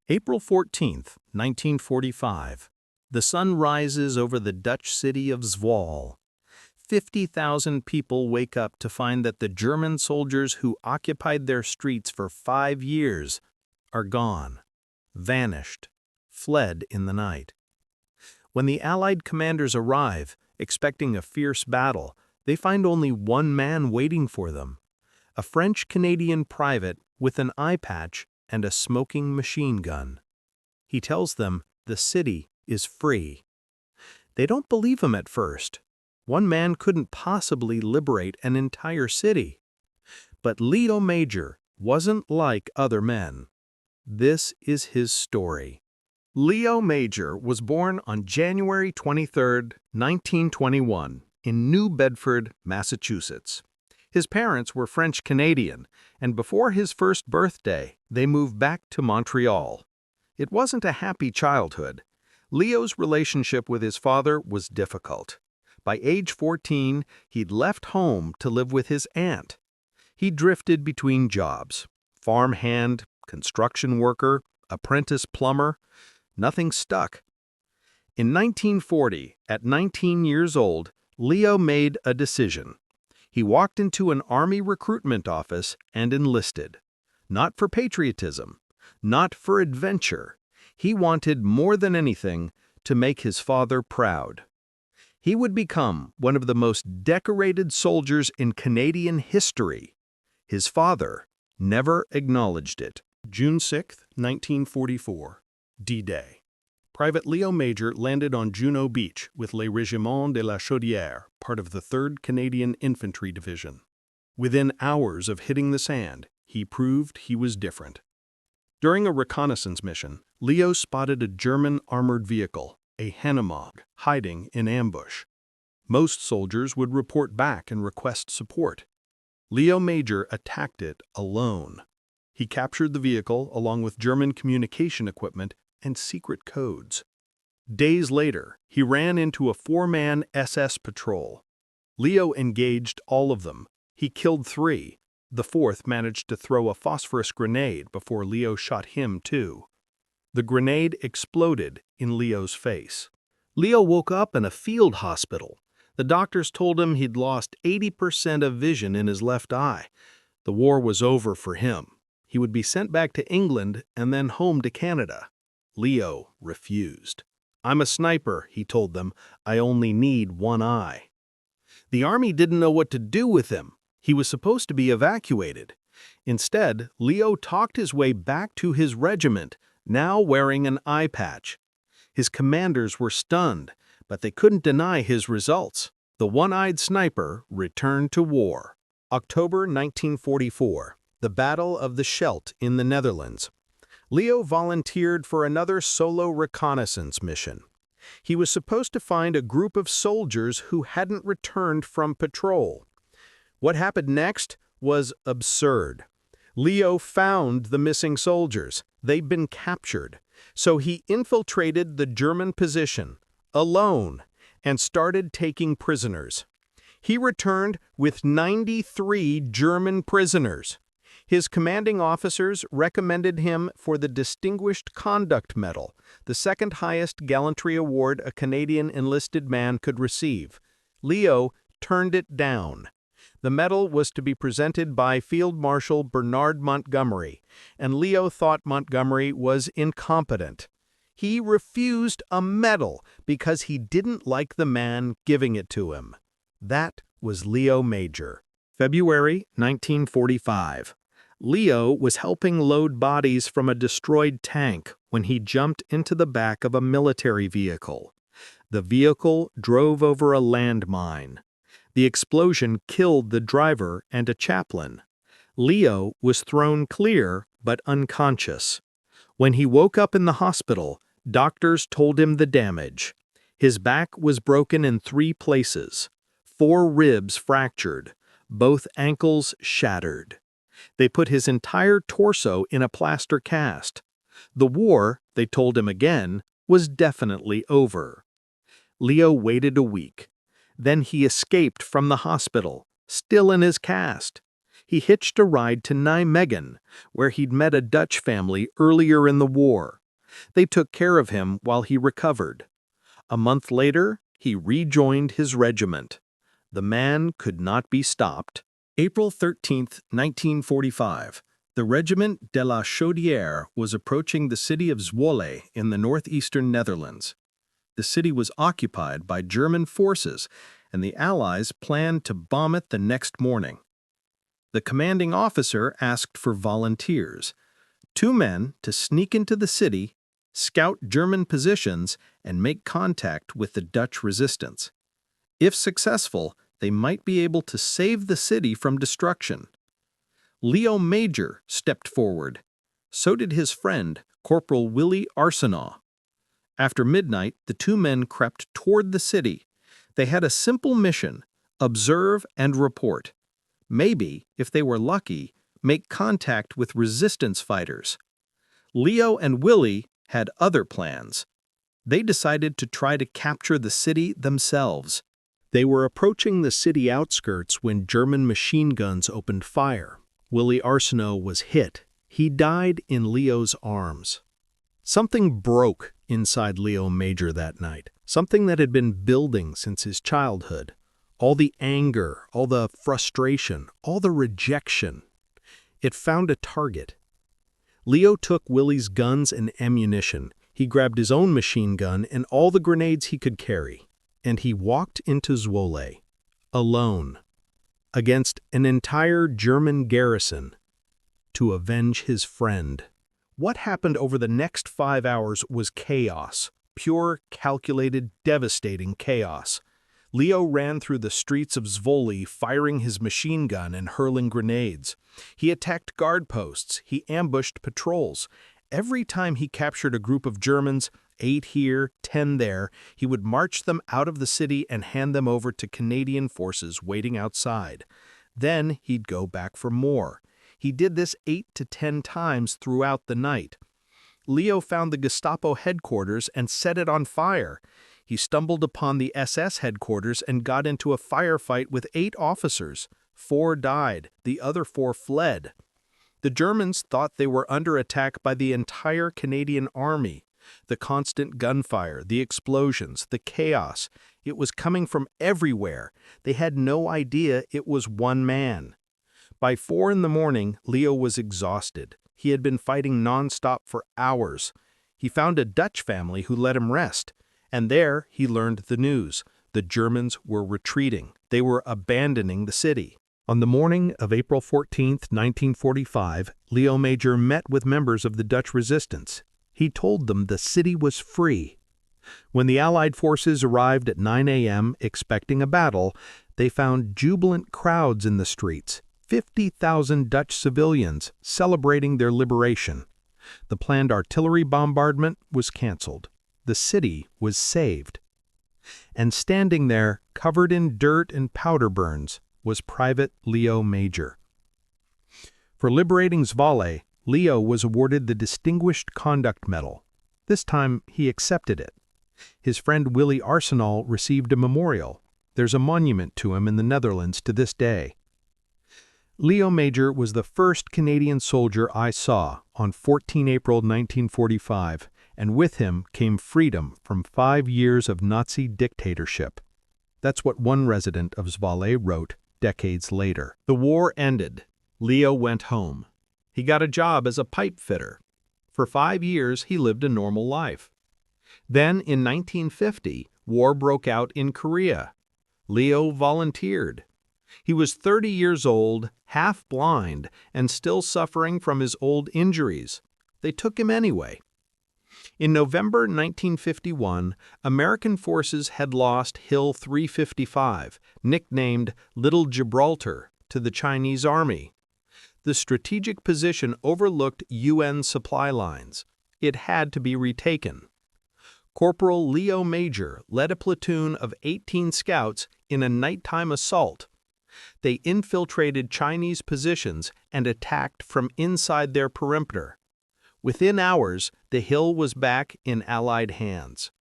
April 14th, 1945. The sun rises over the Dutch city of Zwolle. 50,000 people wake up to find that the German soldiers who occupied their streets for 5 years are gone, vanished, fled in the night. When the Allied commanders arrive, expecting a fierce battle, they find only one man waiting for them, a French-Canadian private with an eye patch and a smoking machine gun. He tells them the city is free. They don't believe him at first. One man couldn't possibly liberate an entire city. But Leo Major wasn't like other men. This is his story. Leo Major was born on January 23, 1921, in New Bedford, Massachusetts. His parents were French-Canadian, and before his first birthday, they moved back to Montreal. It wasn't a happy childhood. Leo's relationship with his father was difficult. By age 14, he'd left home to live with his aunt. He drifted between jobs: farmhand, construction worker, apprentice plumber. Nothing stuck. In 1940, at 19 years old, Leo made a decision. He walked into an Army recruitment office and enlisted. Not for patriotism, not for adventure. He wanted more than anything to make his father proud. He would become one of the most decorated soldiers in Canadian history. His father never acknowledged it. June 6, 1944, D-Day. Private Leo Major landed on Juno Beach with Le Régiment de la Chaudière, part of the 3rd Canadian Infantry Division. Within hours of hitting the sand, he proved he was different. During a reconnaissance mission, Leo spotted a German armored vehicle, a Hanomag, hiding in ambush. Most soldiers would report back and request support. Leo Major attacked it alone. He captured the vehicle along with German communication equipment and secret codes. Days later, he ran into a 4-man SS patrol. Leo engaged all of them. He killed 3. The 4th managed to throw a phosphorus grenade before Leo shot him too. The grenade exploded in Leo's face. Leo woke up in a field hospital. The doctors told him he'd lost 80% of vision in his left eye. The war was over for him. He would be sent back to England and then home to Canada. Leo refused. "I'm a sniper," he told them. "I only need one eye." The Army didn't know what to do with him. He was supposed to be evacuated. Instead, Leo talked his way back to his regiment, now wearing an eye patch. His commanders were stunned, but they couldn't deny his results. The one-eyed sniper returned to war. October 1944, the Battle of the Scheldt in the Netherlands. Leo volunteered for another solo reconnaissance mission. He was supposed to find a group of soldiers who hadn't returned from patrol. What happened next was absurd. Leo found the missing soldiers. They'd been captured. So he infiltrated the German position, alone, and started taking prisoners. He returned with 93 German prisoners. His commanding officers recommended him for the Distinguished Conduct Medal, the 2nd highest gallantry award a Canadian enlisted man could receive. Leo turned it down. The medal was to be presented by Field Marshal Bernard Montgomery, and Leo thought Montgomery was incompetent. He refused a medal because he didn't like the man giving it to him. That was Leo Major. February 1945. Leo was helping load bodies from a destroyed tank when he jumped into the back of a military vehicle. The vehicle drove over a landmine. The explosion killed the driver and a chaplain. Leo was thrown clear but unconscious. When he woke up in the hospital, doctors told him the damage. His back was broken in 3 places, 4 ribs fractured, both ankles shattered. They put his entire torso in a plaster cast. The war, they told him again, was definitely over. Leo waited a week. Then he escaped from the hospital, still in his cast. He hitched a ride to Nijmegen, where he'd met a Dutch family earlier in the war. They took care of him while he recovered. A month later, he rejoined his regiment. The man could not be stopped. April 13, 1945. The Regiment de la Chaudière was approaching the city of Zwolle in the northeastern Netherlands. The city was occupied by German forces, and the Allies planned to bomb it the next morning. The commanding officer asked for volunteers, 2 men to sneak into the city, scout German positions, and make contact with the Dutch resistance. If successful, they might be able to save the city from destruction. Leo Major stepped forward. So did his friend, Corporal Willy Arsenault. After midnight, the 2 men crept toward the city. They had a simple mission: observe and report. Maybe, if they were lucky, make contact with resistance fighters. Leo and Willy had other plans. They decided to try to capture the city themselves. They were approaching the city outskirts when German machine guns opened fire. Willy Arsenault was hit. He died in Leo's arms. Something broke inside Leo Major that night, something that had been building since his childhood. All the anger, all the frustration, all the rejection. It found a target. Leo took Willy's guns and ammunition. He grabbed his own machine gun and all the grenades he could carry. And he walked into Zwolle, alone, against an entire German garrison, to avenge his friend. What happened over the next 5 hours was chaos, pure, calculated, devastating chaos. Leo ran through the streets of Zwolle, firing his machine gun and hurling grenades. He attacked guard posts, he ambushed patrols. Every time he captured a group of Germans, 8 here, 10 there, he would march them out of the city and hand them over to Canadian forces waiting outside. Then he'd go back for more. He did this 8 to 10 times throughout the night. Leo found the Gestapo headquarters and set it on fire. He stumbled upon the SS headquarters and got into a firefight with 8 officers. 4 died, the other 4 fled. The Germans thought they were under attack by the entire Canadian army. The constant gunfire, the explosions, the chaos, it was coming from everywhere. They had no idea it was one man. By 4 in the morning, Leo was exhausted. He had been fighting nonstop for hours. He found a Dutch family who let him rest. And there he learned the news. The Germans were retreating. They were abandoning the city. On the morning of April 14, 1945, Leo Major met with members of the Dutch resistance. He told them the city was free. When the Allied forces arrived at 9 a.m. expecting a battle, they found jubilant crowds in the streets, 50,000 Dutch civilians celebrating their liberation. The planned artillery bombardment was canceled. The city was saved. And standing there, covered in dirt and powder burns, was Private Leo Major. For liberating Zwolle, Leo was awarded the Distinguished Conduct Medal. This time, he accepted it. His friend Willy Arsenault received a memorial. There's a monument to him in the Netherlands to this day. Leo Major was the first Canadian soldier I saw on 14 April 1945, and with him came freedom from 5 years of Nazi dictatorship. That's what one resident of Zwolle wrote decades later. The war ended. Leo went home. He got a job as a pipe fitter. For 5 years, he lived a normal life. Then, in 1950, war broke out in Korea. Leo volunteered. He was 30 years old, half blind, and still suffering from his old injuries. They took him anyway. In November 1951, American forces had lost Hill 355, nicknamed Little Gibraltar, to the Chinese army. The strategic position overlooked UN supply lines. It had to be retaken. Corporal Leo Major led a platoon of 18 scouts in a nighttime assault. They infiltrated Chinese positions and attacked from inside their perimeter. Within hours, the hill was back in Allied hands.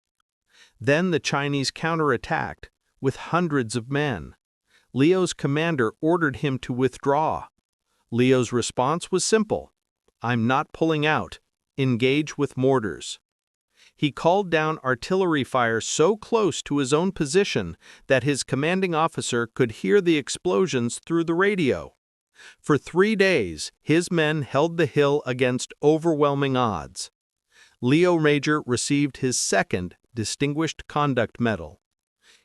Then the Chinese counterattacked with hundreds of men. Leo's commander ordered him to withdraw. Leo's response was simple: "I'm not pulling out. Engage with mortars." He called down artillery fire so close to his own position that his commanding officer could hear the explosions through the radio. For 3 days, his men held the hill against overwhelming odds. Leo Major received his second Distinguished Conduct Medal.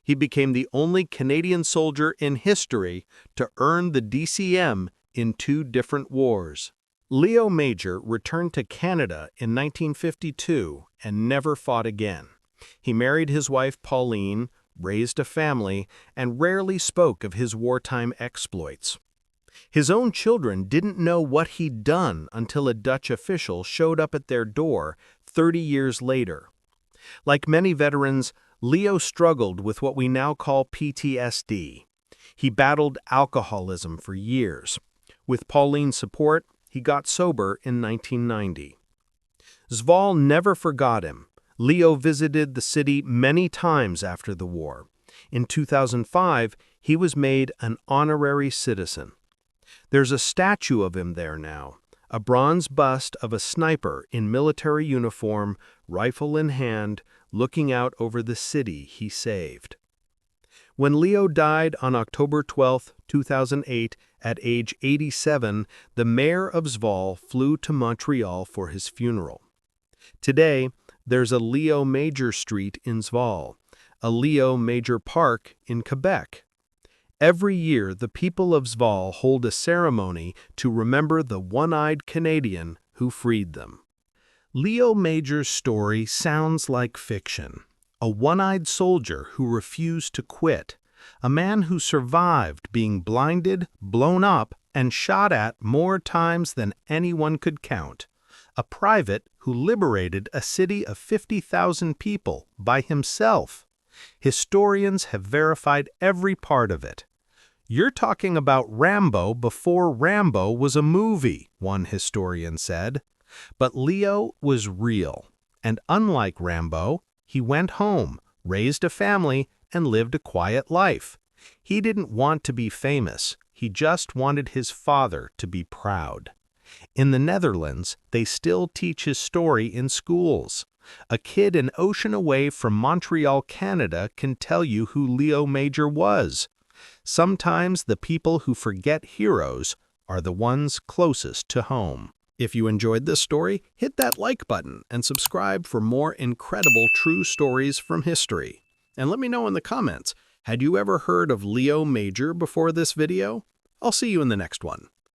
He became the only Canadian soldier in history to earn the DCM in 2 different wars. Leo Major returned to Canada in 1952 and never fought again. He married his wife Pauline, raised a family, and rarely spoke of his wartime exploits. His own children didn't know what he'd done until a Dutch official showed up at their door 30 years later. Like many veterans, Leo struggled with what we now call PTSD. He battled alcoholism for years. With Pauline's support, he got sober in 1990. Zwolle never forgot him. Leo visited the city many times after the war. In 2005, he was made an honorary citizen. There's a statue of him there now, a bronze bust of a sniper in military uniform, rifle in hand, looking out over the city he saved. When Leo died on October 12, 2008, at age 87, the mayor of Zwolle flew to Montreal for his funeral. Today, there's a Leo Major Street in Zwolle, a Leo Major Park in Quebec. Every year, the people of Zwolle hold a ceremony to remember the one-eyed Canadian who freed them. Leo Major's story sounds like fiction. A one-eyed soldier who refused to quit. A man who survived being blinded, blown up, and shot at more times than anyone could count. A private who liberated a city of 50,000 people by himself. Historians have verified every part of it. "You're talking about Rambo before Rambo was a movie," one historian said. But Leo was real. And unlike Rambo, he went home, raised a family, and lived a quiet life. He didn't want to be famous. He just wanted his father to be proud. In the Netherlands, they still teach his story in schools. A kid an ocean away from Montreal, Canada, can tell you who Leo Major was. Sometimes the people who forget heroes are the ones closest to home. If you enjoyed this story, hit that like button and subscribe for more incredible true stories from history. And let me know in the comments, had you ever heard of Leo Major before this video? I'll see you in the next one.